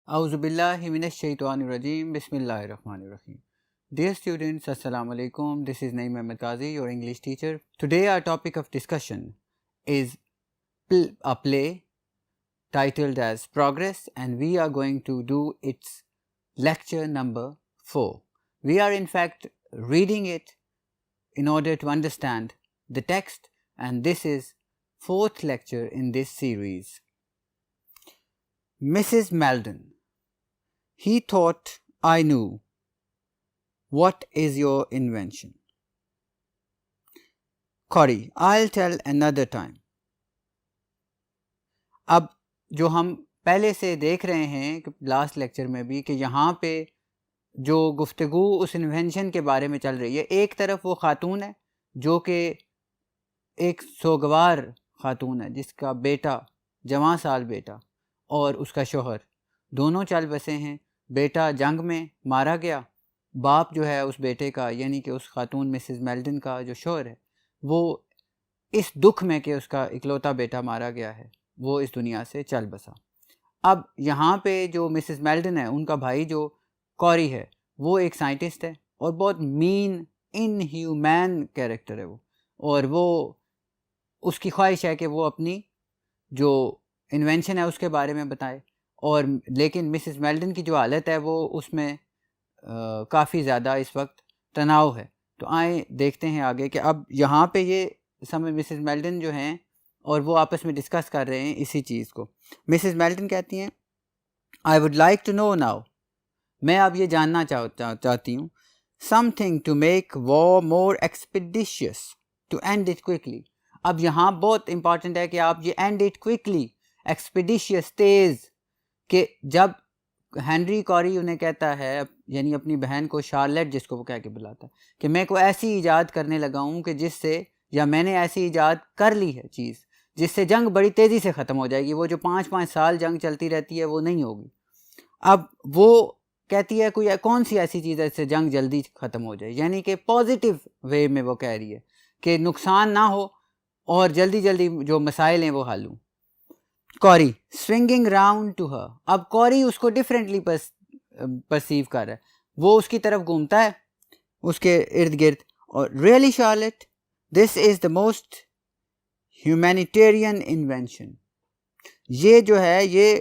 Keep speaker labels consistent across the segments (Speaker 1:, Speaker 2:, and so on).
Speaker 1: اعوذ باللہ من الشیطان الرجیم بسم اللہ الرحمن الرحیم. Dear students, Assalamu alaikum. This is Naeem Ahmed Qazi, your English teacher. Today our topic of discussion is a play titled as Progress, and we are going to do its lecture number 4. We are in fact reading it in order to understand the text, and this is 4th lecture in this series. Mrs. Maldon. He thought I knew. What is your invention? Corey, I'll tell another time. اب جو ہم پہلے سے دیکھ رہے ہیں last lecture میں بھی کہ یہاں پہ جو گفتگو اس انوینشن کے بارے میں چل رہی ہے، ایک طرف وہ خاتون ہے جو کہ ایک سوگوار خاتون ہے جس کا بیٹا، جوان سال بیٹا، اور اس کا شوہر دونوں چل بسے ہیں. بیٹا جنگ میں مارا گیا. باپ جو ہے اس بیٹے کا، یعنی کہ اس خاتون مسز میلڈن کا جو شوہر ہے، وہ اس دکھ میں کہ اس کا اکلوتا بیٹا مارا گیا ہے، وہ اس دنیا سے چل بسا. اب یہاں پہ جو مسز میلڈن ہے، ان کا بھائی جو کوری ہے، وہ ایک سائنٹسٹ ہے اور بہت مین ان ہیومین کیریکٹر ہے وہ، اور وہ اس کی خواہش ہے کہ وہ اپنی جو انوینشن ہے اس کے بارے میں بتائے. اور لیکن مسز میلڈن کی جو حالت ہے وہ اس میں کافی زیادہ اس وقت تناؤ ہے. تو آئیں دیکھتے ہیں آگے کہ اب یہاں پہ یہ مسز میلڈن جو ہیں اور وہ آپس میں ڈسکس کر رہے ہیں اسی چیز کو. مسز میلڈن کہتی ہیں I would like to know now. میں اب یہ جاننا چاہتی ہوں. Something to make war more expeditious, to end it quickly. اب یہاں بہت امپورٹنٹ ہے کہ آپ یہ end it quickly, expeditious, تیز، کہ جب ہنری کوری انہیں کہتا ہے، یعنی اپنی بہن کو، شارلٹ جس کو وہ کہہ کے بلاتا ہے، کہ میں کوئی ایسی ایجاد کرنے لگا ہوں کہ جس سے، یا میں نے ایسی ایجاد کر لی ہے چیز جس سے جنگ بڑی تیزی سے ختم ہو جائے گی. وہ جو 5 سال جنگ چلتی رہتی ہے وہ نہیں ہوگی. اب وہ کہتی ہے کوئی کون سی ایسی چیز ہے جس سے جنگ جلدی ختم ہو جائے، یعنی کہ پازیٹیو وے میں وہ کہہ رہی ہے کہ نقصان نہ ہو اور جلدی جلدی جو مسائل ہیں وہ حل ہوں. کوری سوئنگنگ راؤنڈ ٹو ہر. اب کوری اس کو ڈفرینٹلی پرسیو کر رہا ہے، وہ اس کی طرف گھومتا ہے اس کے ارد گرد، اور really Charlotte this is the most humanitarian invention. یہ جو ہے یہ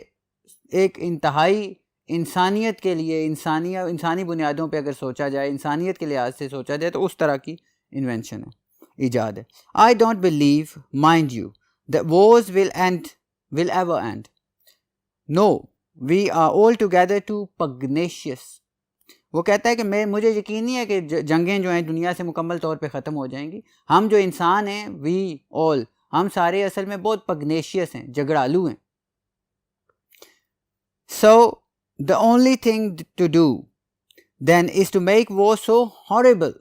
Speaker 1: ایک انتہائی انسانیت کے لیے، انسانی بنیادوں پہ اگر سوچا جائے، انسانیت کے لحاظ سے سوچا جائے تو اس طرح کی انوینشن ہے، ایجاد ہے. I don't believe, mind you, that wars will ever end. No, we are altogether too pugnacious. وہ کہتا ہے کہ مجھے یقین نہیں ہے کہ جنگیں جو ہیں دنیا سے مکمل طور پہ ختم ہو جائیں گی. ہم جو انسان ہیں، we all، ہم سارے اصل میں بہت پگنیشیس ہیں، جھگڑالو ہیں. So the only thing to do then is to make war so horrible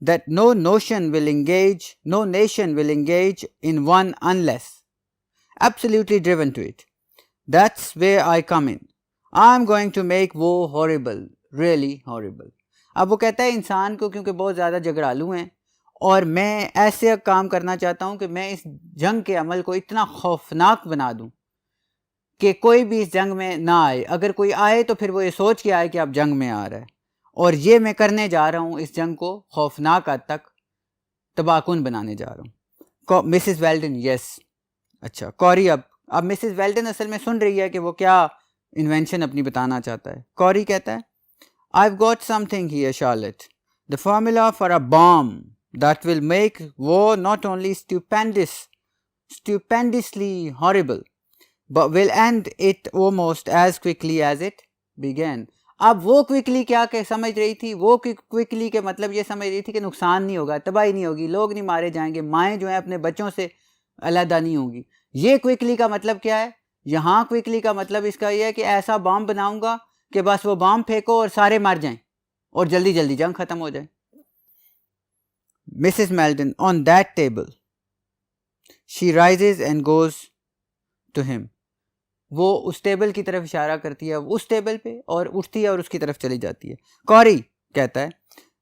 Speaker 1: that no nation will engage in one unless absolutely driven to it. That's where I come in. I'm going to make war horrible, really horrible. اب وہ کہتا ہے انسان کو کیونکہ بہت زیادہ جھگڑالو ہیں، اور میں ایسے کام کرنا چاہتا ہوں کہ میں اس جنگ کے عمل کو اتنا خوفناک بنا دوں کہ کوئی بھی اس جنگ میں نہ آئے. اگر کوئی آئے تو پھر وہ یہ سوچ کے آئے کہ اب جنگ میں آ رہا ہے. اور یہ میں کرنے جا رہا ہوں، اس جنگ کو خوفناک حد تک تباہ کن بنانے جا رہا ہوں. مسز ویلڈن یس. اچھا کوری اب مسز ویلڈن اصل میں سن رہی ہے کہ وہ کیا انوینشن اپنی بتانا چاہتا ہے. کوری کہتا ہے I've got something here, Charlotte. The formula for a bomb that will make war not only stupendously horrible, but will end it almost as quickly as it began. اب وہ کوئکلی کیا کہ سمجھ رہی تھی، وہ کوئکلی کے مطلب یہ سمجھ رہی تھی کہ نقصان نہیں ہوگا، تباہی نہیں ہوگی، لوگ نہیں مارے جائیں گے، مائیں جو ہیں اپنے بچوں سے علیحدہ نہیں ہوں گی. یہ کوئکلی کا مطلب کیا ہے؟ یہاں کوئکلی کا مطلب اس کا یہ ہے کہ ایسا بام بناؤں گا کہ بس وہ بام پھینکو اور سارے مر جائیں اور جلدی جلدی جنگ ختم ہو جائے. Mrs Meldon on that table. She rises and goes to him. وہ اس ٹیبل کی طرف اشارہ کرتی ہے، اس ٹیبل پہ، اور اٹھتی ہے اور اس کی طرف چلی جاتی ہے. کوری کہتا ہے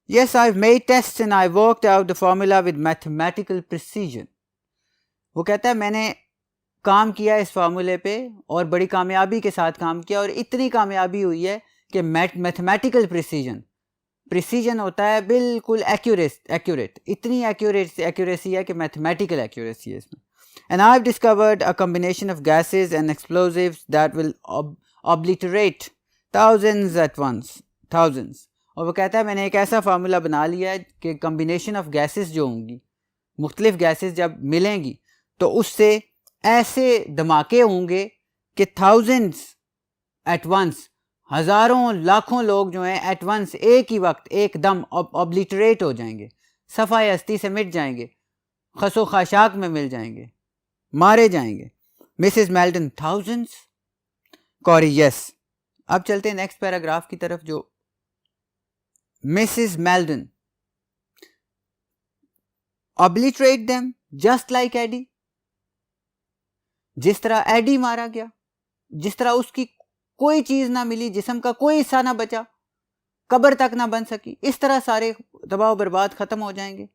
Speaker 1: Yes, I've made tests and I worked out the formula with mathematical precision. وہ کہتا ہے میں نے کام کیا اس فارمولے پہ اور بڑی کامیابی کے ساتھ کام کیا, اور اتنی کامیابی ہوئی ہے کہ میتھمیٹیکل پریسیجن ہوتا ہے بالکل ایکوریٹ, اتنی ایکوریسی ہے کہ میتھمیٹیکل ایکوریسی ہے اس میں. And I've discovered a combination of gases and explosives that will obliterate thousands at once. اور وہ کہتا ہے میں نے ایک ایسا فارمولا بنا لیا ہے کہ کمبینیشن آف گیسز جو ہوں گی, مختلف گیسز جب ملیں گی تو اس سے ایسے دھماکے ہوں گے کہ thousands at once, ہزاروں لاکھوں لوگ جو ہیں ایٹ ونس, ایک ہی وقت ایک دم اوبلیٹریٹ ہو جائیں گے, صفحہ ہستی سے مٹ جائیں گے, خس و خاشاک میں مل جائیں گے, مارے جائیں گے. Mrs Meldon thousands. Corrie yes. اب چلتے ہیں نیکسٹ پیراگراف کی طرف جو Mrs Meldon obliterate them just like ایڈی, جس طرح ایڈی مارا گیا, جس طرح اس کی کوئی چیز نہ ملی, جسم کا کوئی حصہ نہ بچا, قبر تک نہ بن سکی, اس طرح سارے تباہ و برباد ختم ہو جائیں گے.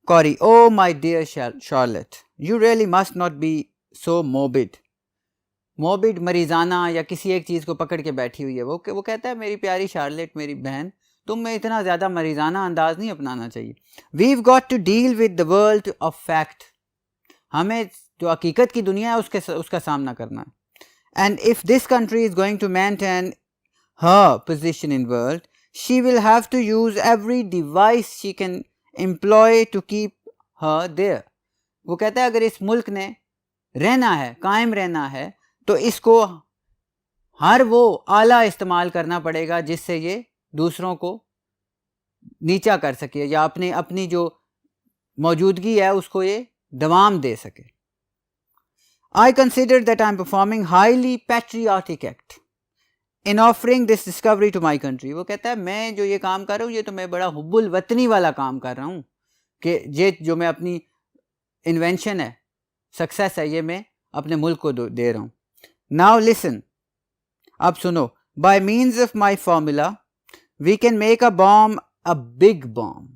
Speaker 1: کوری, oh my dear Charlotte, you really must not be so morbid. مریضانہ یا کسی ایک چیز کو پکڑ کے بیٹھی ہوئی ہے وہ کہتا ہے میری پیاری شارلٹ, میری بہن, تم میں اتنا زیادہ مریضانہ انداز نہیں اپنانا چاہیے. We've got to deal with the world of fact. ہمیں جو حقیقت کی دنیا ہے اس کا سامنا کرنا ہے. And if this country is going to maintain her position in world, she will have to use every device she can employ to keep her there. وہ کہتا ہے اگر اس ملک نے رہنا ہے, قائم رہنا ہے, تو اس کو ہر وہ آلہ استعمال کرنا پڑے گا جس سے یہ دوسروں کو نیچا کر سکے یا اپنی جو موجودگی ہے اس کو یہ دوام دے سکے. I consider that I am performing highly patriotic act in offering this discovery to my country. وہ کہتا ہے میں جو یہ کام کر رہا ہوں یہ تو میں بڑا حب الوطنی والا کام کر رہا ہوں کہ یہ جو میں اپنی انوینشن ہے, سکسیس ہے, یہ میں اپنے ملک کو دے رہا ہوں. Now listen, اب سنو. By means of my formula we can make a bomb a big bomb,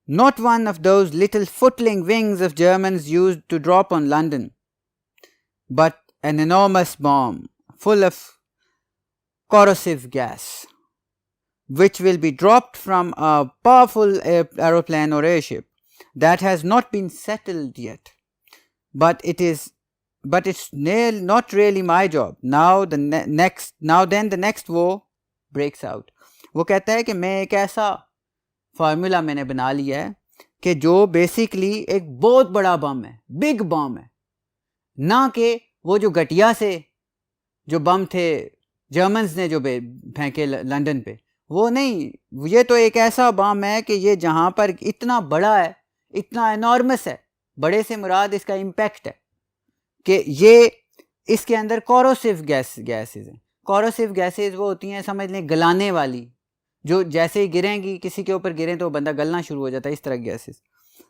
Speaker 1: not one of those little footling wings of Germans used to drop on London, but an enormous bomb full of corrosive gas, which will be dropped from a powerful aeroplane or airship that has not been settled yet. But it's not really my job. Now then the next war breaks out. وہ کہتا ہے کہ میں ایک ایسا formula میں نے بنا لیا ہے کہ جو بیسیکلی ایک بہت بڑا بم ہے, بگ بم ہے, نہ کہ وہ جو گٹیا سے جو بم تھے جرمنز نے جو پھینکے لنڈن پہ, وہ نہیں. یہ تو ایک ایسا بم ہے کہ یہ جہاں پر اتنا بڑا ہے, اتنا انارمس ہے, بڑے سے مراد اس کا امپیکٹ ہے کہ یہ اس کے اندر کوروسیو گیسز ہیں. کوروسیو گیسز وہ ہوتی ہیں سمجھ لیں گلانے والی, جو جیسے ہی گریں گی کسی کے اوپر گریں تو بندہ گلنا شروع ہو جاتا ہے, اس طرح gases.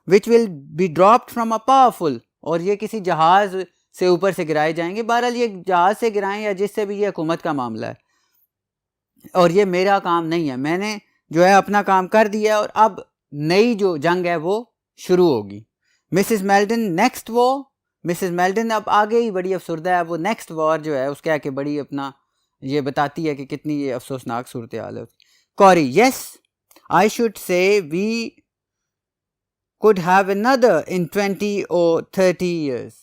Speaker 1: Which will be dropped from a powerful, اور یہ کسی جہاز سے اوپر سے گرائے جائیں گے. بہرحال یہ جہاز سے گرائیں یا جس سے بھی, یہ حکومت کا معاملہ ہے اور یہ میرا کام نہیں ہے. میں نے جو ہے اپنا کام کر دیا اور اب نئی جو جنگ ہے وہ شروع ہوگی. مسز میلڈن نیکسٹ وار. مسز میلڈن اب آگے ہی بڑی افسردہ ہے, وہ نیکسٹ وار جو ہے اس کا کہ بڑی اپنا یہ بتاتی ہے کہ کتنی یہ افسوسناک صورتحال ہے. کوری, یس I should say we could have another in 20 or 30 years.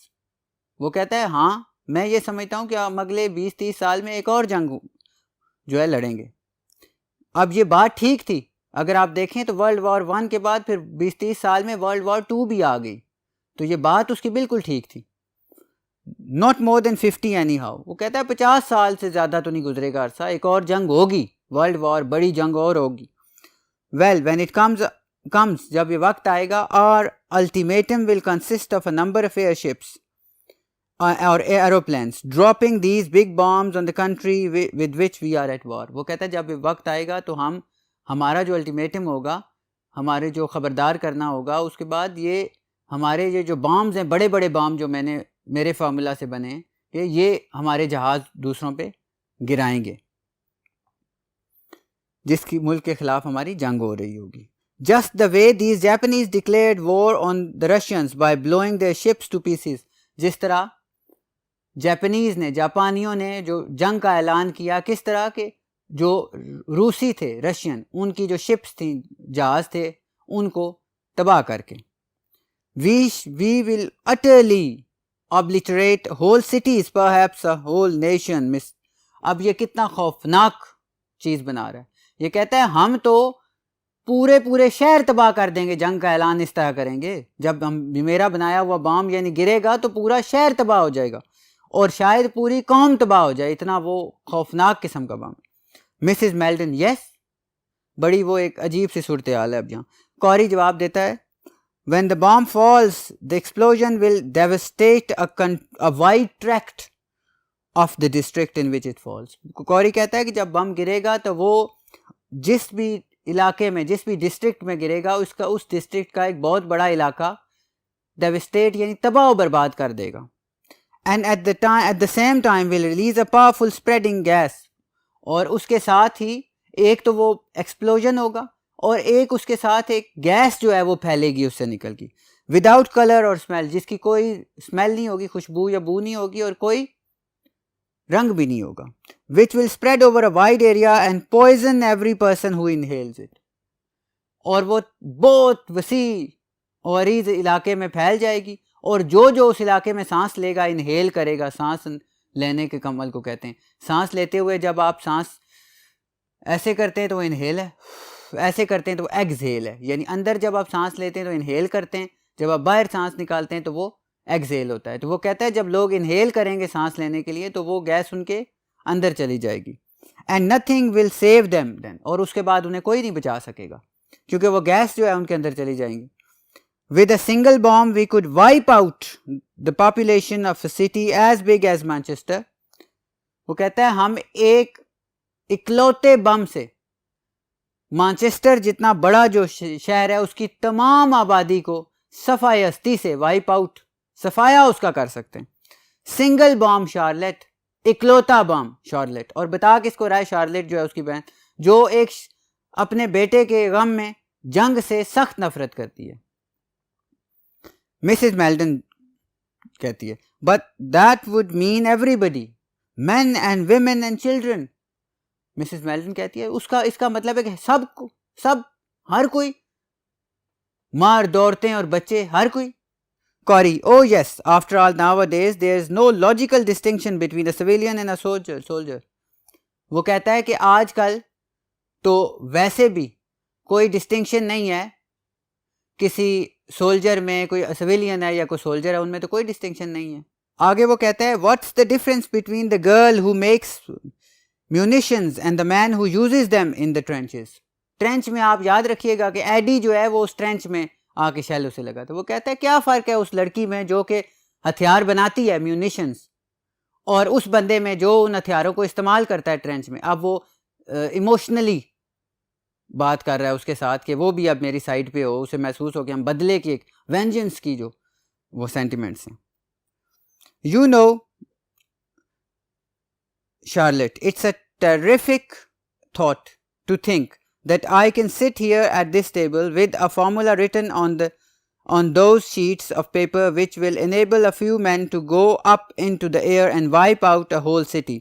Speaker 1: وہ کہتا ہے ہاں میں یہ سمجھتا ہوں کہ ہم اگلے 20-30 سال میں ایک اور جنگ جو ہے لڑیں گے. اب یہ بات ٹھیک تھی, اگر آپ دیکھیں تو ورلڈ وار 1 کے بعد پھر 20-30 سال میں ورلڈ وار 2 بھی آ گئی, تو یہ بات اس کی بالکل ٹھیک تھی. not more than 50 any how. وہ کہتا ہے 50 سال سے زیادہ تو نہیں گزرے گا عرصہ, ایک اور جنگ ہوگی, ورلڈ وار, بڑی جنگ اور ہوگی. well when it comes جب یہ وقت آئے گا, our ultimatum will consist of a number of airships or aeroplanes dropping these big bombs on the country with which we are at war. وہ کہتا ہے جب یہ وقت آئے گا تو ہمارا جو الٹیمیٹم ہوگا, ہمارے جو خبردار کرنا ہوگا, اس کے بعد یہ ہمارے یہ جو بامز ہیں, بڑے بڑے بام جو میرے فارمولا سے بنے, کہ یہ ہمارے جہاز دوسروں پہ گرائیں گے جس کی ملک کے خلاف ہماری جنگ ہو رہی ہوگی. Just the way these Japanese declared war on the Russians by blowing their ships to pieces. جس طرح جاپانیوں نے جو جنگ کا اعلان کیا، کس طرح کہ جو روسی تھے، رشین، ان کی جو شپس تھیں، جہاز تھے، ان کو تباہ کر کے we will utterly obliterate whole cities, perhaps a whole nation. اب یہ کتنا خوفناک چیز بنا رہا ہے، یہ کہتا ہے ہم تو پورے شہر تباہ کر دیں گے، جنگ کا اعلان اس طرح کریں گے، جب میرا بنایا ہوا بام یعنی گرے گا تو پورا شہر تباہ ہو جائے گا اور شاید پوری قوم تباہ ہو جائے، اتنا وہ خوفناک قسم کا بام۔ مسز میلٹن یس، بڑی وہ ایک عجیب سی صورتحال ہے اب یہاں۔ کوری جواب دیتا ہے when the bomb falls the explosion will devastate a wide tract of the district in which it falls. کوری کہتا ہے کہ جب بم گرے گا تو وہ جس بھی علاقے میں، جس بھی ڈسٹرکٹ میں گرے گا، اس ڈسٹرکٹ کا ایک بہت بڑا علاقہ ڈیوسٹیٹ یعنی تباہ و برباد کر دے گا۔ and at the same time will release a powerful spreading gas. اور اس کے ساتھ ہی ایک تو وہ ایکسپلوژن ہوگا اور ایک اس کے ساتھ ایک گیس جو ہے وہ پھیلے گی اس سے نکل کی، وداؤٹ کلر اور اسمیل، جس کی کوئی اسمیل نہیں ہوگی، خوشبو یا بو نہیں ہوگی اور کوئی رنگ بھی نہیں ہوگا، which will spread over a wide area and poison every person who inhales it. اور وہ بہت وسیع اور عریض علاقے میں پھیل جائے گی، اور جو اس علاقے میں سانس لے گا، انہیل کرے گا، سانس لینے کے عمل کو کہتے ہیں۔ سانس لیتے ہوئے جب آپ سانس ایسے کرتے ہیں تو وہ انہیل ہے، ایسے کرتے ہیں تو وہ ایگزیل ہے، یعنی اندر جب آپ سانس لیتے ہیں تو انہیل کرتے ہیں، جب آپ باہر سانس نکالتے ہیں تو وہ ایگزیل ہوتا ہے۔ تو وہ کہتا ہے جب لوگ انہیل کریں گے سانس لینے کے لیے تو وہ گیس ان کے اندر چلی جائے گی، and nothing will save them then, اور اس کے بعد انہیں کوئی نہیں بچا سکے گا کیونکہ وہ گیس جو ہے ان کے اندر چلی جائیں گی۔ With a single bomb we could wipe out the population of a city as big as Manchester. وہ کہتا ہے ہم ایک اکلوتے بم سے مانچسٹر جتنا بڑا جو شہر ہے اس کی تمام آبادی کو صفائے ہستی سے وائپ آؤٹ، صفایا اس کا کر سکتے ہیں۔ سنگل بام شارلٹ، اکلوتا بام شارلٹ، اور بتا کس کو رہا ہے؟ شارلٹ جو ہے اس کی بہن، جو ایک اپنے بیٹے کے غم میں جنگ سے سخت نفرت کرتی ہے۔ مسز میلٹن کہتی ہے but that would mean everybody, men and women and children. Mrs Melton کہتی ہے اس کا مطلب ہے کہ سب ہر کوئی، مرد، عورتیں اور بچے، ہر کوئی۔ کوری oh yes, after all nowadays there is no logical distinction between a civilian and a soldier. وہ کہتا ہے کہ آج کل تو ویسے بھی کوئی ڈسٹنکشن نہیں ہے، کسی سولجر میں کوئی سویلین ہے یا کوئی سولجر ہے، ان میں تو کوئی ڈسٹنکشن نہیں ہے۔ آگے وہ کہتا ہے what's the difference between the girl who makes munitions and the man who uses them in the trenches. Trench میں آپ یاد رکھیے گا کہ ایڈی جو ہے وہ اس ٹرینچ میں آ کے شیلو سے لگا، تو وہ کہتا ہے کیا فرق ہے اس لڑکی میں جو کہ ہتھیار بناتی ہے، میونیشنز، اور اس بندے میں جو ان ہتھیاروں کو استعمال کرتا ہے ٹرینچ میں۔ اب وہ ایموشنلی بات کر رہا ہے اس کے ساتھ کہ وہ بھی اب میری سائڈ پہ ہو، اسے محسوس ہو کہ ہم بدلے کی، ایک وینجنس کی جو وہ سینٹیمنٹس ہیں۔ You know Charlotte, it's a terrific thought to think that I can sit here at this table with a formula written on those sheets of paper which will enable a few men to go up into the air and wipe out a whole city,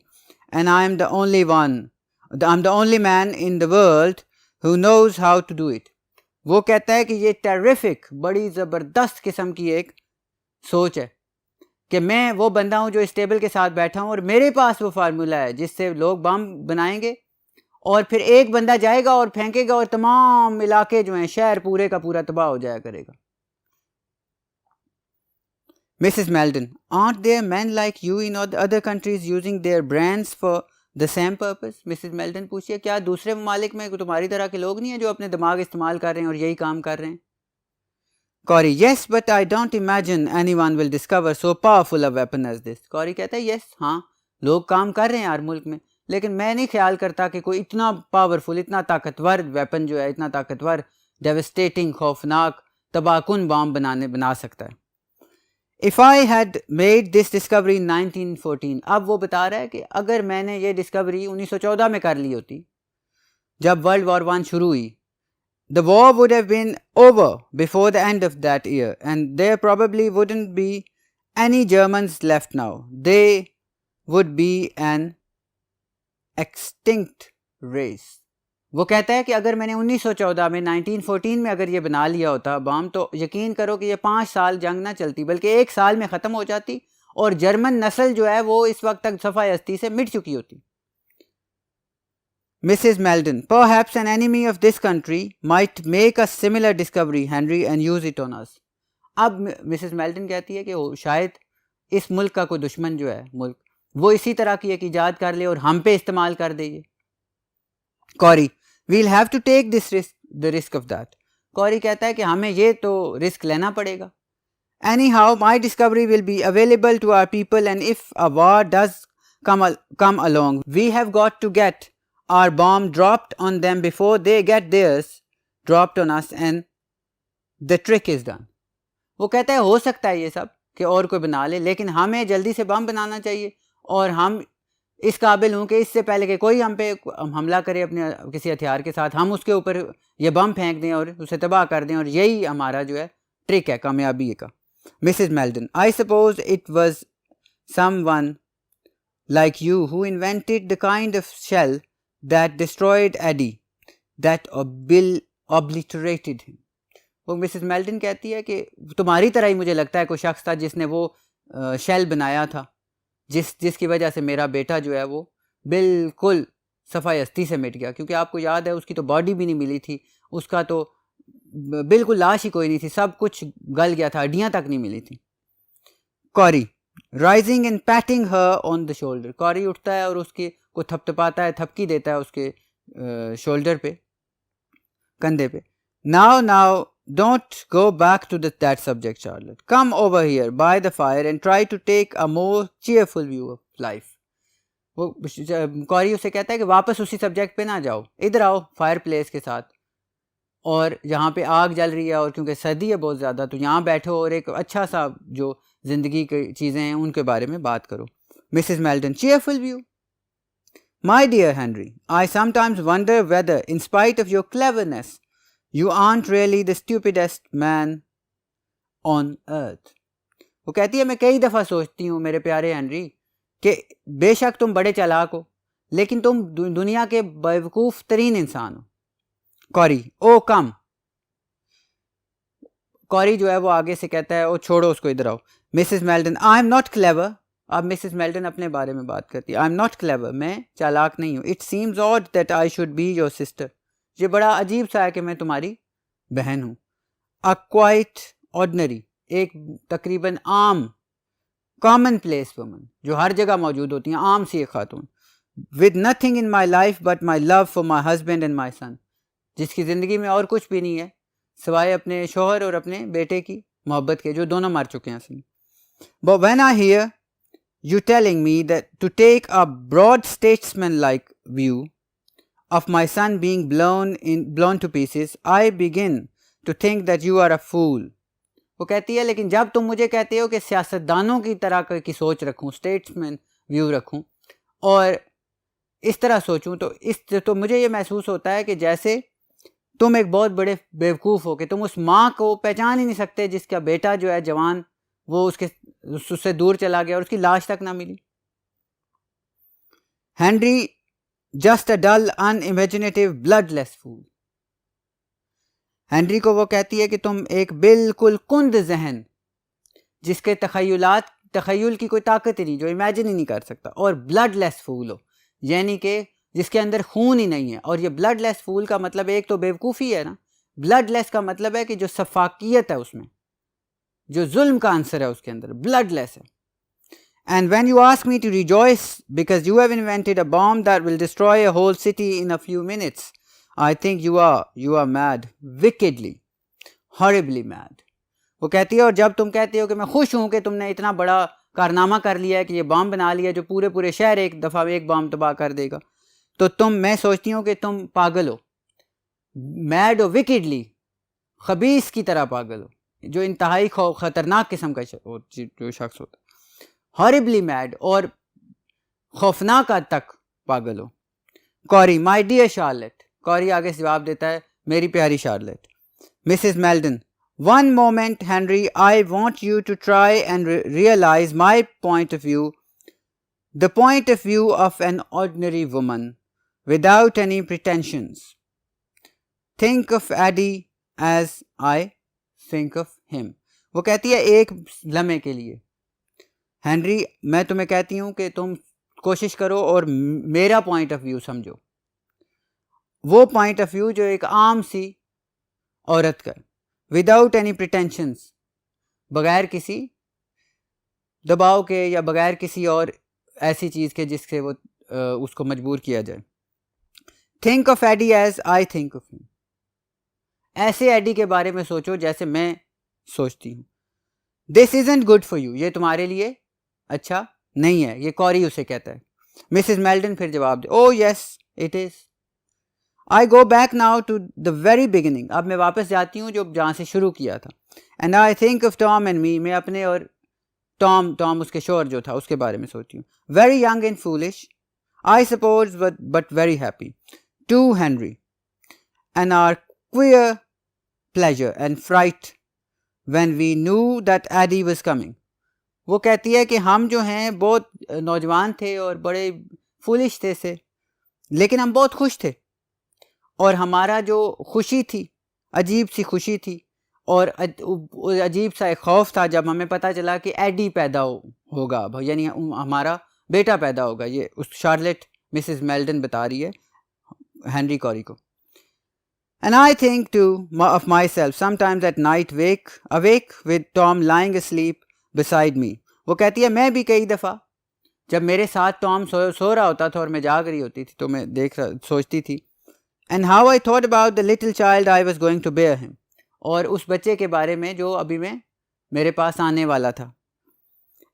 Speaker 1: and I'm the only man in the world who knows how to do it. وہ کہتا ہے کہ یہ ٹیرفک، بڑی زبردست قسم کی ایک سوچ ہے کہ میں وہ بندہ ہوں جو اس ٹیبل کے ساتھ بیٹھا ہوں اور میرے پاس وہ فارمولا ہے جس سے لوگ بم بنائیں گے، اور پھر ایک بندہ جائے گا اور پھینکے گا اور تمام علاقے جو ہیں، شہر پورے کا پورا تباہ ہو جایا کرے گا۔ Mrs Melton aren't there men like you in other countries using their brains for the same purpose؟ Mrs Melton پوچھئے کیا دوسرے ممالک میں تمہاری طرح کے لوگ نہیں ہیں جو اپنے دماغ استعمال کر رہے ہیں اور یہی کام کر رہے ہیں؟ کوری yes but I don't imagine anyone will discover so powerful a weapon as this. کوری کہتا ہے یس، ہاں لوگ کام کر رہے ہیں ہر ملک میں، لیکن میں نہیں خیال کرتا کہ کوئی اتنا پاورفل، اتنا طاقتور ویپن جو ہے، اتنا طاقتور، ڈیوسٹیٹنگ، خوفناک، تباہ کن بام بنا سکتا ہے۔ If I had made this discovery in 1914، اب وہ بتا رہا ہے کہ اگر میں نے یہ ڈسکوری 1914 میں کر لی ہوتی، جب World War I شروع ہوئی، the war would have been over before the end of that year and there probably wouldn't be any Germans left now, they would be an extinct race. وہ کہتا ہے کہ اگر میں نے 1914 میں 1914 میں اگر یہ بنا لیا ہوتا بام تو یقین کرو کہ یہ 5 سال جنگ نہ چلتی بلکہ 1 سال میں ختم ہو جاتی اور جرمن نسل جو ہے وہ اس وقت تک صفحہ ہستی سے مٹ چکی ہوتی. Mrs. Meldon, perhaps an enemy of this country might make a similar discovery, Henry, and use it on us. اب مسز میلٹن کہتی ہے کہ شاید اس ملک کا کوئی دشمن جو ہے ملک وہ اسی طرح کی ایک ایجاد کر لے اور ہم پہ استعمال کر دے. کوری, we'll have to take the risk of that. کوری کہتا ہے کہ ہمیں یہ تو رسک لینا پڑے گا. Anyhow, my discovery will be available to our people, and if a war does come along, we have got to get our bomb dropped on them before they get theirs dropped on us, and the trick is done. وہ کہتا ہے ہو سکتا ہے یہ سب کہ اور کوئی بنا لے لیکن ہمیں جلدی سے بم بنانا چاہیے اور ہم اس قابل ہوں کہ اس سے پہلے کہ کوئی ہم پہ حملہ کرے اپنے کسی ہتھیار کے ساتھ ہم اس کے اوپر یہ بم پھینک دیں اور اسے تباہ کر دیں اور یہی ہمارا جو ہے ٹرک ہے کامیابی کا. Mrs Meldon, I suppose it was someone like you who invented the kind of shell that destroyed Eddie, that obliterated him. وہ مسز میلڈن کہتی ہے کہ تمہاری طرح ہی مجھے لگتا ہے کوئی شخص تھا جس نے وہ شیل بنایا تھا جس کی وجہ سے میرا بیٹا جو ہے وہ بالکل صفحہ ہستی سے مٹ گیا, کیونکہ آپ کو یاد ہے اس کی تو باڈی بھی نہیں ملی تھی, اس کا تو بالکل لاش ہی کوئی نہیں تھی, سب کچھ گل گیا تھا, ہڈیاں تک نہیں ملی تھی. Corrie, rising and patting her on the shoulder. Corrie اٹھتا ہے اور اس کی کو تھپتپاتا ہے, تھپکی دیتا ہے اس کے شولڈر پہ, کندھے پہ. Now, don't go back to that subject, Charlotte. Come over here by the fire and try to take a more cheerful view of life. وہ کوری اسے کہتا ہے کہ واپس اسی سبجیکٹ پہ نہ جاؤ, ادھر آؤ فائر پلیس کے ساتھ, اور یہاں پہ آگ جل رہی ہے اور کیونکہ سردی ہے بہت زیادہ تو یہاں بیٹھو اور ایک اچھا سا جو زندگی کی چیزیں ہیں ان کے بارے میں بات کرو. Mrs Meldon, cheerful view? My dear Henry, I sometimes wonder whether, in spite of your cleverness, you aren't really the stupidest man on earth. وہ کہتی ہے میں کئی دفعہ سوچتی ہوں میرے پیارے ہنری کہ بے شک تم بڑے چالاک ہو لیکن تم دنیا کے بیوقوف ترین انسان ہو. کوری, او کم. کوری جو ہے وہ آگے سے کہتا ہے او چھوڑو اس کو, ادھر آؤ. Mrs Meldon, I am not clever. اب مسز میلڈن اپنے بارے میں بات کرتی ہے. آئی ایم ناٹ کلیور, میں چالاک نہیں ہوں. It seems odd that I should be your sister. یہ بڑا عجیب سا ہے کہ میں تمہاری بہن ہوں. اے کوائٹ آرڈنری, ایک تقریباً عام کامن پلیس وومن جو ہر جگہ موجود ہوتی ہیں, عام سی ایک خاتون. With nothing in my life but my love for my husband and my son. جس کی زندگی میں اور کچھ بھی نہیں ہے سوائے اپنے شوہر اور اپنے بیٹے کی محبت کے, جو دونوں مر چکے ہیں اصل میں. But when I hear you telling me that to take a broad statesman-like view of my son being blown to pieces, I begin to think that you are a fool. وہ کہتی ہے لیکن جب تم مجھے کہتے ہو کہ سیاستدانوں کی طرح کی سوچ رکھوں, اسٹیٹسمین ویو رکھوں اور اس طرح سوچوں تو مجھے یہ محسوس ہوتا ہے کہ جیسے تم ایک بہت بڑے بیوقوف ہو کہ تم اس ماں کو پہچان ہی نہیں سکتے جس کا بیٹا جو ہے جوان وہ اس سے دور چلا گیا اور اس کی لاش تک نہ ملی. Henry, just a dull unimaginative bloodless fool. Henry کو وہ کہتی ہے کہ تم ایک بالکل کند ذہن جس کے تخیل کی کوئی طاقت ہی نہیں, جو امیجن ہی نہیں کر سکتا, اور بلڈ لیس فول ہو یعنی کہ جس کے اندر خون ہی نہیں ہے. اور یہ بلڈ لیس فول کا مطلب ایک تو بیوقوفی ہے نا, بلڈ لیس کا مطلب ہے کہ جو شفافیت ہے اس میں, جو ظلم کا عنصر ہے اس کے اندر, بلڈ لیس ہے. And when you ask me to rejoice because you have invented a bomb that will destroy a whole city in a few minutes, I think you are mad, wickedly, horribly mad. وہ کہتی ہے اور جب تم کہتے ہو کہ میں خوش ہوں کہ تم نے اتنا بڑا کارنامہ کر لیا ہے کہ یہ بام بنا لیا جو پورے شہر ایک دفعہ ایک بام تباہ کر دے گا, تو میں سوچتی ہوں کہ تم پاگل ہو, میڈ ہو, وکیڈلی, خبیث کی طرح پاگل ہو, جو انتہائی خطرناک قسم کا جو شخص ہوتا ہے. ہاربلی میڈ, اور خوفناک حد تک پاگل ہو. کوری, مائی ڈیئر شارلٹ. کوری آگے جواب دیتا ہے میری پیاری Charlotte. Mrs Meldon, One moment, Henry, I want you to try and realize my point of view, the point of view of an ordinary woman, without any pretensions. Think of Eddie as I think of him. وہ کہتی ہے ایک لمحے کے لیے Henry میں تمہیں کہتی ہوں کہ تم کوشش کرو اور میرا پوائنٹ آف ویو سمجھو، وہ پوائنٹ آف ویو جو ایک عام سی عورت کا، وداؤٹ اینی پریٹینشنس، بغیر کسی دباؤ کے یا بغیر کسی اور ایسی چیز کے جس سے وہ اس کو مجبور کیا جائے. تھنک آف ایڈی ایز آئی تھنک آف ہم. ایسے ایڈی کے بارے میں سوچو جیسے میں سوچتی ہوں. دس ازنٹ گڈ فار یو، یہ تمہارے لیے اچھا نہیں ہے، یہ کوری اسے کہتا ہے. مسز میلڈن پھر جواب دے، oh yes it is. I go back now to the very beginning, اب میں واپس جاتی ہوں جو جہاں سے شروع کیا تھا. And I think of Tom and me, میں اپنے اور ٹام اس کے شوہر جو تھا اس کے بارے میں سوچتی ہوں. Very young and foolish I suppose but very happy. To Henry and our queer pleasure and fright when we knew that Eddie was coming. وہ کہتی ہے کہ ہم جو ہیں بہت نوجوان تھے اور بڑے فولش تھے سے، لیکن ہم بہت خوش تھے، اور ہمارا جو خوشی تھی عجیب سی خوشی تھی، اور عجیب سا ایک خوف تھا جب ہمیں پتہ چلا کہ ایڈی پیدا ہوگا، یعنی ہمارا بیٹا پیدا ہوگا. یہ اس شارلٹ مسز میلڈن بتا رہی ہے ہنری کوری کو. And I think too of myself sometimes at night awake with Tom lying asleep beside me. وہ کہتی ہے میں بھی کئی دفعہ جب میرے ساتھ ٹام سو رہا ہوتا تھا اور میں جاگ رہی ہوتی تھی تو میں سوچتی تھی. And how I thought about the little child I was going to bear him. اور اس بچے کے بارے میں جو ابھی میں میرے پاس آنے والا تھا.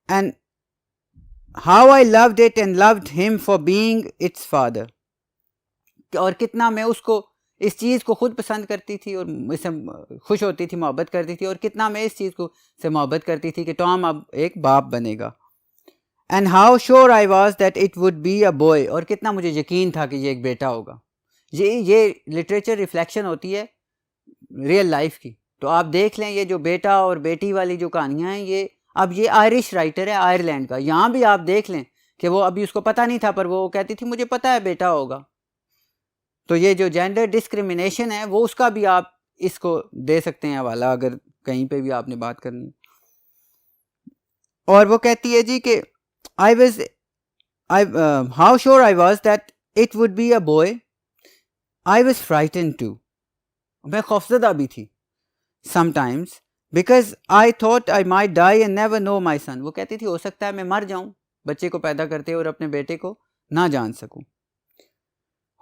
Speaker 1: And how I loved it and loved him for being its father. اور کتنا میں اس کو اس چیز کو خود پسند کرتی تھی اور اس سے خوش ہوتی تھی، محبت کرتی تھی، اور کتنا میں اس چیز کو سے محبت کرتی تھی کہ ٹام اب ایک باپ بنے گا. And how sure I was that it would be a boy, اور کتنا مجھے یقین تھا کہ یہ ایک بیٹا ہوگا. یہ لٹریچر ریفلیکشن ہوتی ہے ریئل لائف کی. تو آپ دیکھ لیں یہ جو بیٹا اور بیٹی والی جو کہانیاں ہیں، یہ آئرش رائٹر ہے آئرلینڈ کا. یہاں بھی آپ دیکھ لیں کہ وہ ابھی اس کو پتہ نہیں تھا پر وہ کہتی تھی مجھے پتہ ہے بیٹا ہوگا. تو یہ جو جینڈر ڈسکریمنیشن ہے وہ اس کا بھی آپ اس کو دے سکتے ہیں حوالہ اگر کہیں پہ بھی آپ نے بات کرنی. اور وہ کہتی ہے جی کہ how sure I was that it would be a boy. I was frightened too, میں خوفزدہ بھی تھی. Sometimes because I thought I might die and never know my son. وہ کہتی تھی ہو سکتا ہے میں مر جاؤں بچے کو پیدا کرتے اور اپنے بیٹے کو نہ جان سکوں.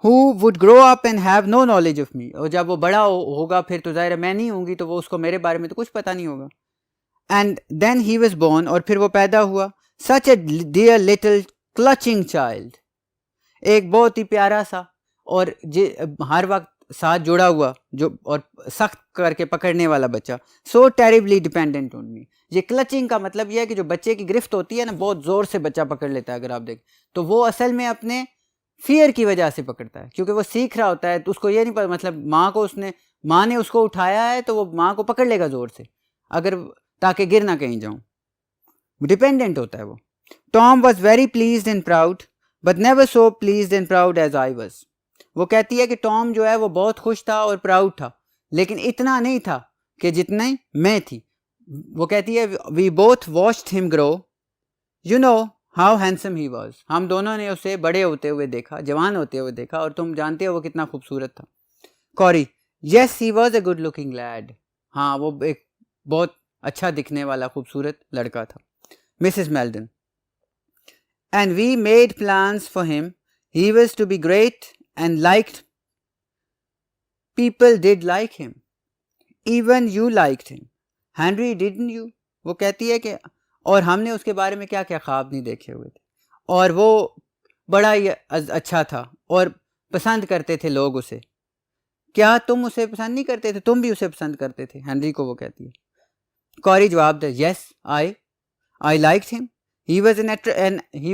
Speaker 1: who would grow up and have no knowledge of me. اور جب وہ بڑا ہوگا پھر تو ظاہر میں نہیں ہوں گی تو وہ اس کو میرے بارے میں تو کچھ پتہ نہیں ہوگا. and then he was born، اور پھر وہ پیدا ہوا. such a dear little clutching child، ایک بہت ہی پیارا سا اور ہر وقت ساتھ جڑا ہوا جو اور سخت کر کے پکڑنے والا بچہ. so terribly dependent on me. یہ کلچنگ کا مطلب یہ ہے کہ جو بچے کی گرفت ہوتی ہے نا بہت زور سے بچہ پکڑ لیتا ہے. اگر آپ دیکھیں تو وہ اصل میں اپنے فیئر کی وجہ سے پکڑتا ہے، کیونکہ وہ سیکھ رہا ہوتا ہے تو اس کو یہ نہیں پتا، مطلب ماں نے اس کو اٹھایا ہے تو وہ ماں کو پکڑ لے گا زور سے اگر تاکہ گر نہ کہیں جاؤں. ڈپینڈنٹ ہوتا ہے وہ. Tom was very pleased and proud but never so pleased and proud as I was. وہ کہتی ہے کہ ٹام جو ہے وہ بہت خوش تھا اور پراؤڈ تھا، لیکن اتنا نہیں تھا کہ جتنے میں تھی. وہ کہتی ہے وی both watched him grow, you know how handsome he was. ہم دونوں نے اسے بڑے ہوتے ہوئے دیکھا، جوان ہوتے ہوئے دیکھا، اور تم جانتے ہو وہ کتنا خوبصورت تھا. Corrie yes he was a good looking lad. ہاں وہ ایک بہت اچھا دکھنے والا خوبصورت لڑکا تھا. Mrs Meldon and we made plans for him. He was to be great and liked people did like him even you liked him. Henry didn't you. وہ کہتی ہے کہ اور ہم نے اس کے بارے میں کیا کیا خواب نہیں دیکھے ہوئے تھے، اور وہ بڑا ہی اچھا تھا اور پسند کرتے تھے لوگ اسے. کیا تم اسے پسند نہیں کرتے تھے؟ تم بھی اسے پسند کرتے تھے. ہنری کو وہ کہتی ہے. کوری جواب دے یس آئی لائکڈ ہم. He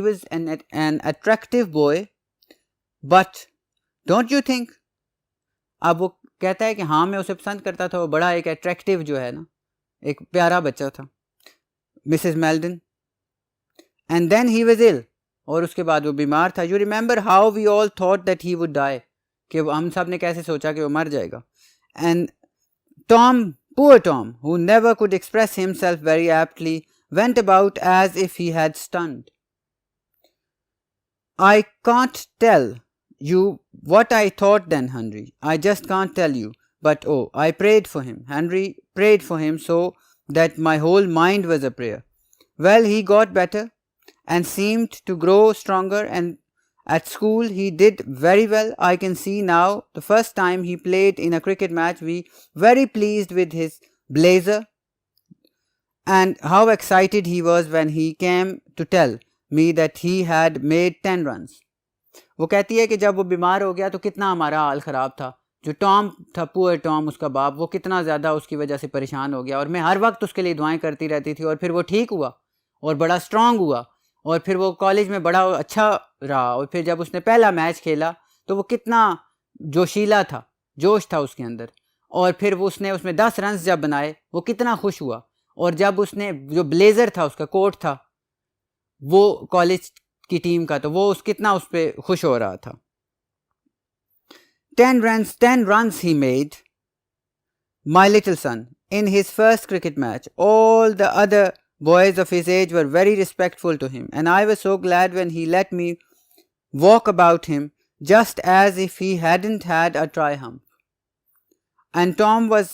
Speaker 1: was an attractive boy but don't you think. اب وہ کہتا ہے کہ ہاں میں اسے پسند کرتا تھا, وہ بڑا ایک اٹریکٹیو جو ہے نا, ایک پیارا بچہ تھا, Mrs Meldon. And then he was ill, اور اس کے بعد وہ بیمار تھا. You remember how we all thought that he would die, کہ ہم سب نے کیسے سوچا کہ وہ مر جائے گا. And Tom, poor Tom, who never could express himself very aptly, went about as if he had stunned. I can't tell you what I thought then, Henry. I just can't tell you. But oh, I prayed for him. Henry prayed for him so that my whole mind was a prayer. Well, he got better and seemed to grow stronger, and at school he did very well. I can see now, the first time he played in a cricket match, we very pleased with his blazer, and how excited he was when he came to tell me that he had made 10 runs. وہ کہتی ہے کہ جب وہ بیمار ہو گیا تو کتنا ہمارا حال خراب تھا. جو ٹام تھا, پور ٹام, اس کا باپ, وہ کتنا زیادہ اس کی وجہ سے پریشان ہو گیا, اور میں ہر وقت اس کے لیے دعائیں کرتی رہتی تھی. اور پھر وہ ٹھیک ہوا اور بڑا اسٹرانگ ہوا, اور پھر وہ کالج میں بڑا اچھا رہا. اور پھر جب اس نے پہلا میچ کھیلا تو وہ کتنا جوشیلا تھا, جوش تھا اس کے اندر. اور پھر وہ اس میں 10 رنز جب بنائے, وہ کتنا خوش ہوا. اور جب اس نے جو بلیزر تھا, اس کا کوٹ تھا وہ کالج کی ٹیم کا, تو وہ کتنا اس پہ خوش ہو رہا تھا. 10 runs he made, my little son, in his first cricket match. All the other boys of his age were very respectful to him, and I was so glad when he let me walk about him just as if he hadn't had a tri-hump. And Tom was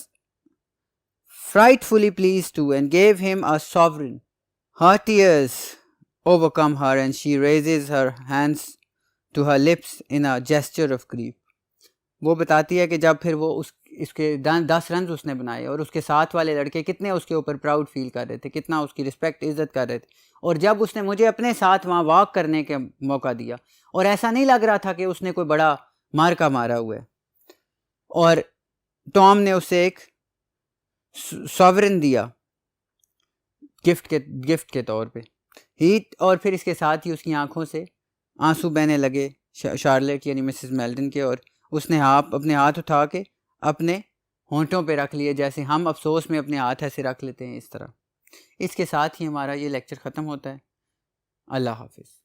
Speaker 1: frightfully pleased too, and gave him a sovereign. Her tears overcome her, and she raises her hands to her lips in a gesture of grief. وہ بتاتی ہے کہ جب پھر وہ اس کے 10 runs اس نے بنائے, اور اس کے ساتھ والے لڑکے کتنے اس کے اوپر پراؤڈ فیل کر رہے تھے, کتنا اس کی رسپیکٹ عزت کر رہے تھے. اور جب اس نے مجھے اپنے ساتھ وہاں واک کرنے کا موقع دیا, اور ایسا نہیں لگ رہا تھا کہ اس نے کوئی بڑا مارکا مارا ہوا ہے, اور ٹام نے اسے ایک ساورن دیا گفٹ کے طور پہ. اور پھر اس کے ساتھ ہی اس کی آنکھوں سے آنسو بہنے لگے, شارلٹ یعنی مسز میلڈن کے, اور اس نے اپنے ہاتھ اٹھا کے اپنے ہونٹوں پہ رکھ لیے, جیسے ہم افسوس میں اپنے ہاتھ ایسے رکھ لیتے ہیں, اس طرح. اس کے ساتھ ہی ہمارا یہ لیکچر ختم ہوتا ہے. اللہ حافظ.